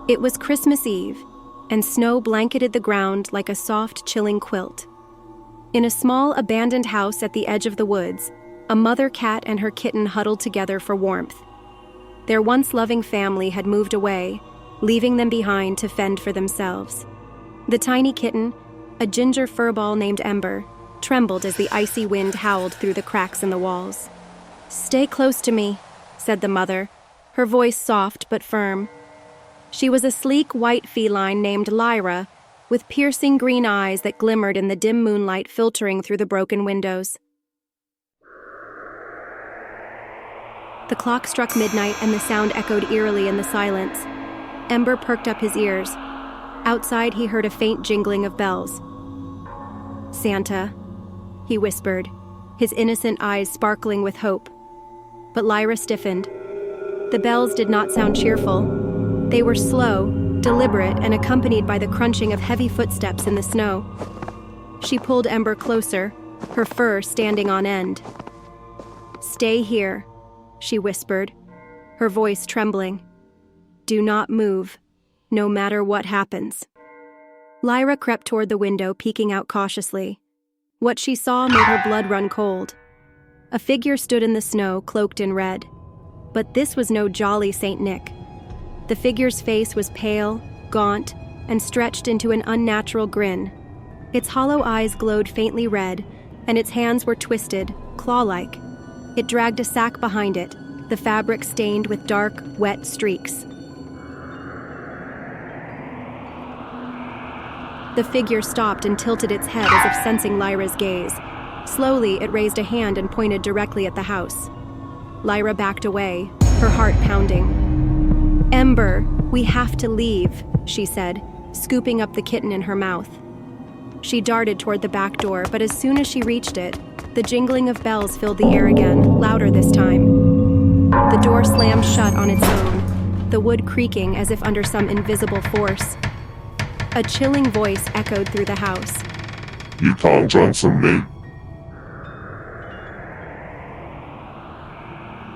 It was Christmas Eve, and snow blanketed the ground like a soft, chilling quilt. In a small, abandoned house at the edge of the woods, a mother cat and her kitten huddled together for warmth. Their once loving family had moved away, leaving them behind to fend for themselves. The tiny kitten, a ginger furball named Ember, trembled as the icy wind howled through the cracks in the walls. "Stay close to me," said the mother, her voice soft but firm. She was a sleek white feline named Lyra, with piercing green eyes that glimmered in the dim moonlight filtering through the broken windows. The clock struck midnight and the sound echoed eerily in the silence. Ember perked up his ears. Outside, he heard a faint jingling of bells. "Santa," he whispered, his innocent eyes sparkling with hope. But Lyra stiffened. The bells did not sound cheerful. They were slow, deliberate, and accompanied by the crunching of heavy footsteps in the snow. She pulled Ember closer, her fur standing on end. "Stay here," she whispered, her voice trembling. "Do not move, no matter what happens." Lyra crept toward the window, peeking out cautiously. What she saw made her blood run cold. A figure stood in the snow, cloaked in red. But this was no jolly Saint Nick. The figure's face was pale, gaunt, and stretched into an unnatural grin. Its hollow eyes glowed faintly red, and its hands were twisted, claw-like. It dragged a sack behind it, the fabric stained with dark, wet streaks. The figure stopped and tilted its head as if sensing Lyra's gaze. Slowly, it raised a hand and pointed directly at the house. Lyra backed away, her heart pounding. "Ember, we have to leave," she said, scooping up the kitten in her mouth. She darted toward the back door, but as soon as she reached it, the jingling of bells filled the air again, louder this time. The door slammed shut on its own, the wood creaking as if under some invisible force. A chilling voice echoed through the house. "You can't run from me."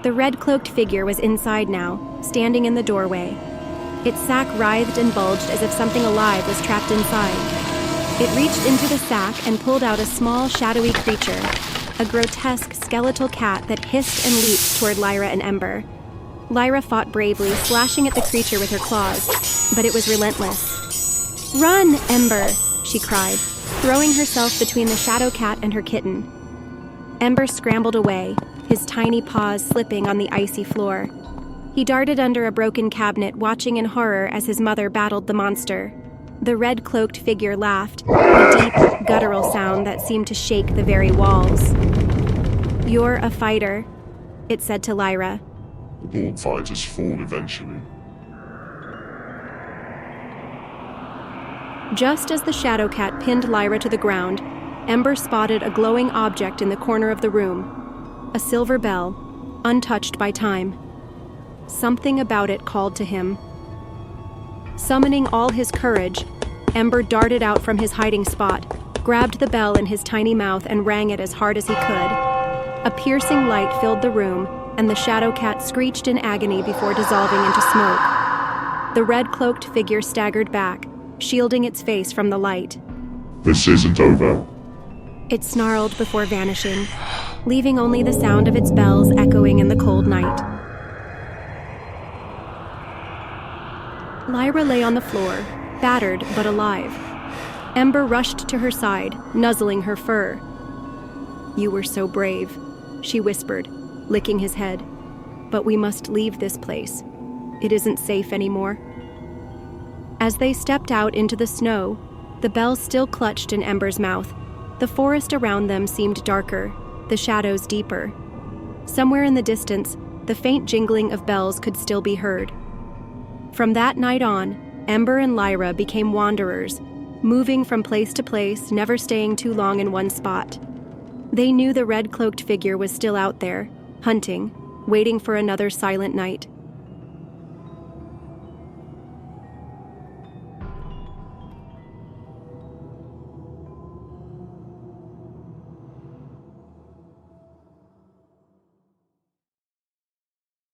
The red-cloaked figure was inside now, standing in the doorway. Its sack writhed and bulged as if something alive was trapped inside. It reached into the sack and pulled out a small, shadowy creature, a grotesque, skeletal cat that hissed and leaped toward Lyra and Ember. Lyra fought bravely, slashing at the creature with her claws, but it was relentless. "Run, Ember!" she cried, throwing herself between the shadow cat and her kitten. Ember scrambled away, his tiny paws slipping on the icy floor. He darted under a broken cabinet, watching in horror as his mother battled the monster. The red-cloaked figure laughed, a deep, guttural sound that seemed to shake the very walls. "You're a fighter," it said to Lyra. "The born fighters fall eventually." Just as the shadow cat pinned Lyra to the ground, Ember spotted a glowing object in the corner of the room. A silver bell, untouched by time. Something about it called to him. Summoning all his courage, Ember darted out from his hiding spot, grabbed the bell in his tiny mouth and rang it as hard as he could. A piercing light filled the room, and the shadow cat screeched in agony before dissolving into smoke. The red-cloaked figure staggered back, shielding its face from the light. "This isn't over." It snarled before vanishing, leaving only the sound of its bells echoing in the cold night. Lyra lay on the floor, battered but alive. Ember rushed to her side, nuzzling her fur. "You were so brave," she whispered, licking his head. "But we must leave this place. It isn't safe anymore." As they stepped out into the snow, the bell still clutched in Ember's mouth. The forest around them seemed darker, the shadows deeper. Somewhere in the distance, the faint jingling of bells could still be heard. From that night on, Ember and Lyra became wanderers, moving from place to place, never staying too long in one spot. They knew the red-cloaked figure was still out there, hunting, waiting for another silent night.